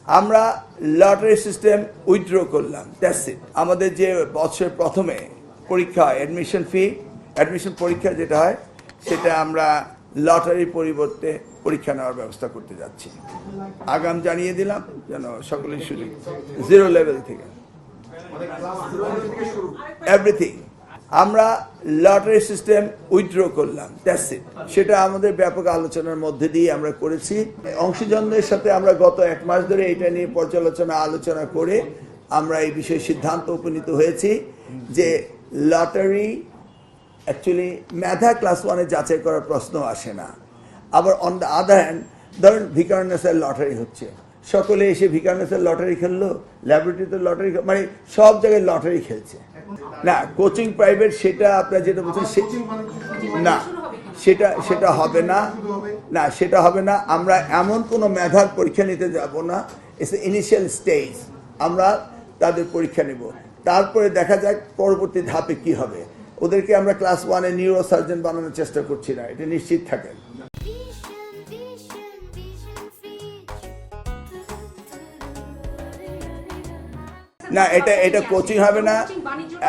আমরা lottery system withdraw করলাম, that's it. আমাদের যে বছরের প্রথমে পরীক্ষা হয় অ্যাডমিশন পরীক্ষা যেটা হয় সেটা আমরা লটারির পরিবর্তে পরীক্ষা নেওয়ার ব্যবস্থা করতে যাচ্ছি। আগাম জানিয়ে দিলাম যেন সকলের সুযোগ, 0 লেভেল থেকে এভরিথিং। আমরা লটারি সিস্টেম উইথড্র করলাম, দ্যাটস ইট। সেটা আমাদের ব্যাপক আলোচনার মধ্যে দিয়ে আমরা করেছি। অংশীজনদের সাথে আমরা গত 1 মাস ধরে এটা নিয়ে আলোচনা করে আমরা এই বিষয়ে সিদ্ধান্ত উপনীত হয়েছি যে লটারি অ্যাকচুয়ালি মেধা ক্লাস 1-এ যাচাই করার প্রশ্ন আসে না। আবার অন দ্য আদার হ্যান্ড, ধরুন ভিকারুননিসার লটারি হচ্ছে, সকলে এসে ভিকারুননিসার লটারি খেললো, ল্যাবরেটরিতে লটারি, মানে সব জায়গায় লটারি খেলছে না। কোচিং প্রাইভেট সেটা আপনারা যেটা বলছেন না, সেটা হবে না, সেটা হবে না। আমরা এমন কোনো মেধার পরীক্ষা নিতে যাব না। ইটস ইনিশিয়াল স্টেজ, আমরা তাদের পরীক্ষা নেব, তারপরে দেখা যাক পরবর্তী ধাপে কি হবে। ওদেরকে আমরা ক্লাস 1-এ নিউরো সার্জন বানানোর চেষ্টা করছি না, এটা নিশ্চিত থাকেন। না, এটা কোচিং হবে না,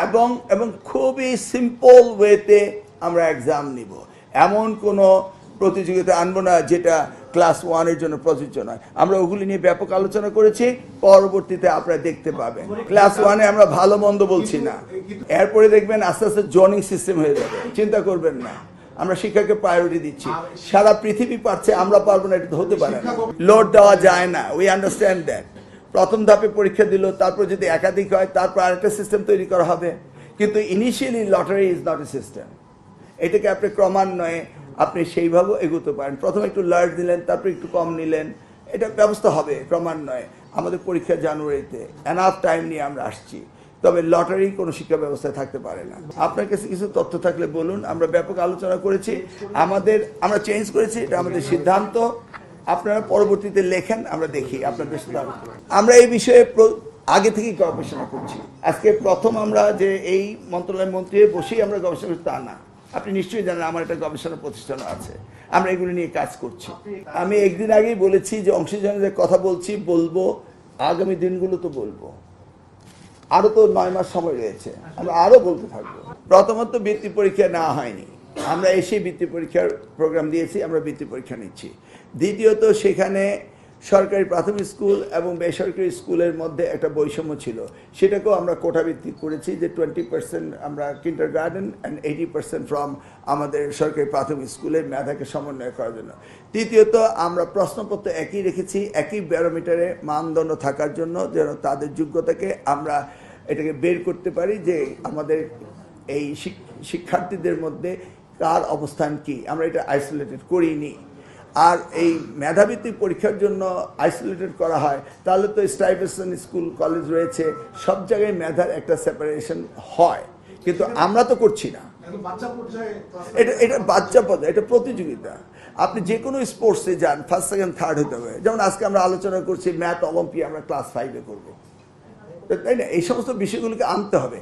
এবং খুবই সিম্পল ওয়েতে আমরা এক্সাম নিব। এমন কোনো প্রতিযোগিতা আনবো না যেটা ক্লাস 1-এর জন্য প্রযোজ্য নয়। আমরা ওগুলি নিয়ে ব্যাপক আলোচনা করেছি, পরবর্তীতে আপনারা দেখতে পাবেন। ক্লাস 1-এ আমরা ভালো মন্দ বলছি না, এরপরে দেখবেন আস্তে আস্তে জোনিং সিস্টেম হয়ে যাবে, চিন্তা করবেন না। আমরা শিক্ষাকে প্রায়োরিটি দিচ্ছি। সারা পৃথিবী পারছে, আমরা পারবো না, এটা তো হতে পারে না। লোড দেওয়া যায় না, উই আন্ডারস্ট্যান্ড দ্যাট। প্রথম ধাপে পরীক্ষা দিল, তারপর যদি একাধিক হয় তারপর আরেকটা সিস্টেম তৈরি করা হবে। কিন্তু initially lottery is not a system. এটাকে আপনি ক্রমান্বয়ে আপনি সেইভাবে এগোতে পারেন। প্রথমে একটু লার্জ দিলেন, তারপর একটু কম নিলেন, এটা ব্যবস্থা হবে ক্রমান্বয়ে। আমাদের পরীক্ষা জানুয়ারিতে, এনাফ টাইম নিয়ে আমরা আসছি। তবে লটারি কোনো শিক্ষা ব্যবস্থায় থাকতে পারে না। আপনার কাছে কিছু তথ্য থাকলে বলুন। আমরা ব্যাপক আলোচনা করেছি, আমরা চেঞ্জ করেছি, এটা আমাদের সিদ্ধান্ত। আপনারা পরবর্তীতে লেখেন, আমরা দেখি আপনাদের সাথে। আমরা এই বিষয়ে আগে থেকেই গবেষণা করছি। আজকে প্রথম আমরা যে এই মন্ত্রণালয়ের মন্ত্রী বসেই আমরা গবেষণা করছি তা না। আপনি নিশ্চয়ই জানেন আমার একটা গবেষণা প্রতিষ্ঠান আছে, আমরা এগুলো নিয়ে কাজ করছি। আমি একদিন আগেই বলেছি যে অংশীজনদের কথা বলবো, আগামী দিনগুলো তো বলবো। আরো তো 9 মাস সময় রয়েছে, আমরা আরো বলতে থাকবো। প্রথমত বৃত্তি পরীক্ষা নেওয়া হয়নি, আমরা এসে বৃত্তি পরীক্ষার প্রোগ্রাম দিয়েছি, আমরা বৃত্তি পরীক্ষা নিচ্ছি। দ্বিতীয়ত, সেখানে সরকারি প্রাথমিক স্কুল এবং বেসরকারি স্কুলের মধ্যে একটা বৈষম্য ছিল, সেটাকেও আমরা কোটা ভিত্তিক করেছি যে 20% আমরা কিন্ডারগার্টেন অ্যান্ড 80% ফ্রম আমাদের সরকারি প্রাথমিক স্কুলের মেধাকে সমন্বয় করার জন্য। তৃতীয়ত, আমরা প্রশ্নপত্র একই রেখেছি, একই ব্যারোমিটারে মানদণ্ড থাকার জন্য, যেন তাদের যোগ্যতাকে আমরা এটাকে বের করতে পারি যে আমাদের এই শিক্ষার্থীদের মধ্যে কার অবস্থান কি। আমরা এটা আইসোলেটেড করিনি। আর এই মেধাভিত্তিক পরীক্ষার জন্য আইসোলেটেড করা হয়, তাহলে তো স্টাইভেশন স্কুল কলেজ রয়েছে, সব জায়গায় মেধার একটা সেপারেশন হয়, কিন্তু আমরা তো করছি না। এটা বাচ্চা পর্যায়ে, এটা প্রতিযোগিতা। আপনি যে কোনো স্পোর্টসে যান, ফার্স্ট সেকেন্ড থার্ড হতে হবে। যেমন আজকে আমরা আলোচনা করছি ম্যাথ অলিম্পিয়াড আমরা ক্লাস 5-এ করবো, তাই না? এই সমস্ত বিষয়গুলোকে আনতে হবে।